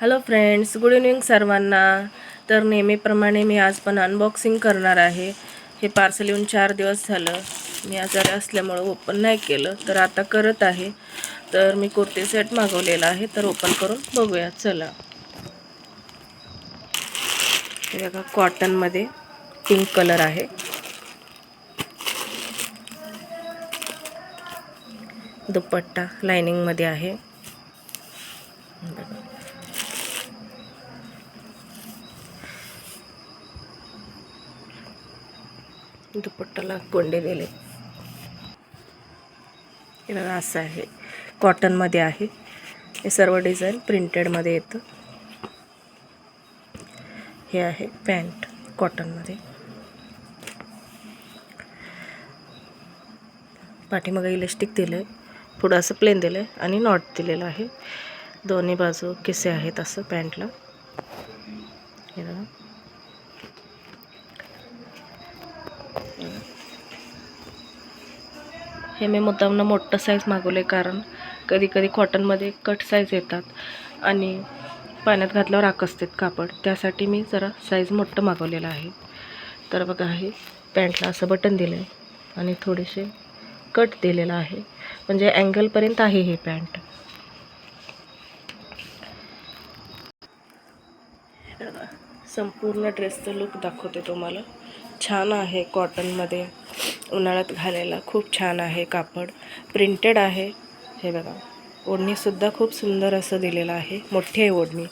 Hello friends, good evening सर्वांना. तर नेहमीप्रमाणे मी आज पण अनबॉक्सिंग करणार आहे. हे पार्सल येऊन 4 दिवस झालं. मी आजारी असल्यामुळे ओपन नाही केलं, तर आता करत आहे. तर मी कुर्ती सेट मागवलेला आहे, तर ओपन करून बघूया. चला. हे बघा, कॉटनमध्ये पिंक कलर आहे. दुपट्टा लायनिंगमध्ये आहे. दुपट्टाला गोंडे दिले. हे बघा, असं आहे. कॉटनमध्ये आहे. हे सर्व डिझाईन प्रिंटेडमध्ये येतं. हे आहे पॅन्ट कॉटनमध्ये. पाठीमागे इलास्टिक दिलं आहे, पुढं असं प्लेन दिलं आहे आणि नॉट दिलेलं आहे. दोन्ही बाजू किसे आहेत असं पॅन्टला. हे बघा, हे मी मुद्दामनं मोठं साईज मागवले, कारण कधी कधी कॉटनमध्ये कट साईज येतात आणि पाण्यात घातल्यावर आकसतात कापड. त्यासाठी मी जरा साईज मोठं मागवलेलं आहे. तर बघा, हे पॅन्टला असं बटन दिलं आहे आणि थोडेसे कट दिलेला आहे, म्हणजे अँगलपर्यंत आहे हे पॅन्ट. संपूर्ण ड्रेसचं लुक दाखवते तुम्हाला. छान आहे, कॉटनमध्ये उन्हाळ्यात घालायला खूप छान आहे. कापड प्रिंटेड आहे. हे बघा, ओढणीसुद्धा खूप सुंदर असं दिलेलं आहे. मोठी आहे ओढणी,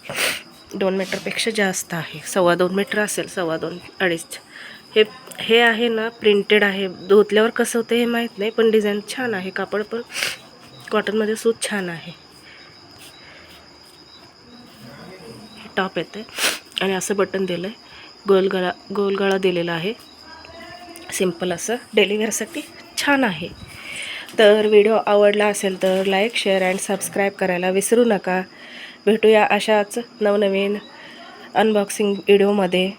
2 मीटरपेक्षा जास्त आहे. 2.25 मीटर असेल, 2.25 अडीच. हे आहे ना, प्रिंटेड आहे. धुतल्यावर कसं होतं हे माहीत नाही, पण डिझाईन छान आहे. कापड पण कॉटनमध्ये सूत छान आहे. हे टॉप येते आणि असं बटन दिलं आहे. गोलगळा दिलेला आहे. सिंपल असं डेलीवेअरसाठी छान आहे. तर व्हिडिओ आवडला असेल तर लाईक, शेअर अँड सबस्क्राईब करायला विसरू नका. भेटूया अशाच नवनवीन अनबॉक्सिंग व्हिडिओमध्ये.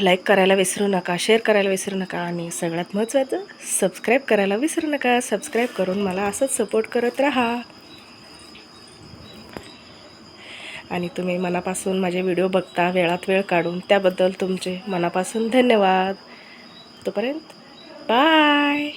लाईक करायला विसरू नका, शेअर करायला विसरू नका आणि सगळ्यात महत्त्वाचं सबस्क्राईब करायला विसरू नका. सबस्क्राईब करून मला असंच सपोर्ट करत राहा. आणि तुम्ही मनापासून माझे व्हिडिओ बघता, वेळात वेळ काढून, त्याबद्दल तुमचे मनापासून धन्यवाद. तोपर्यंत बाय.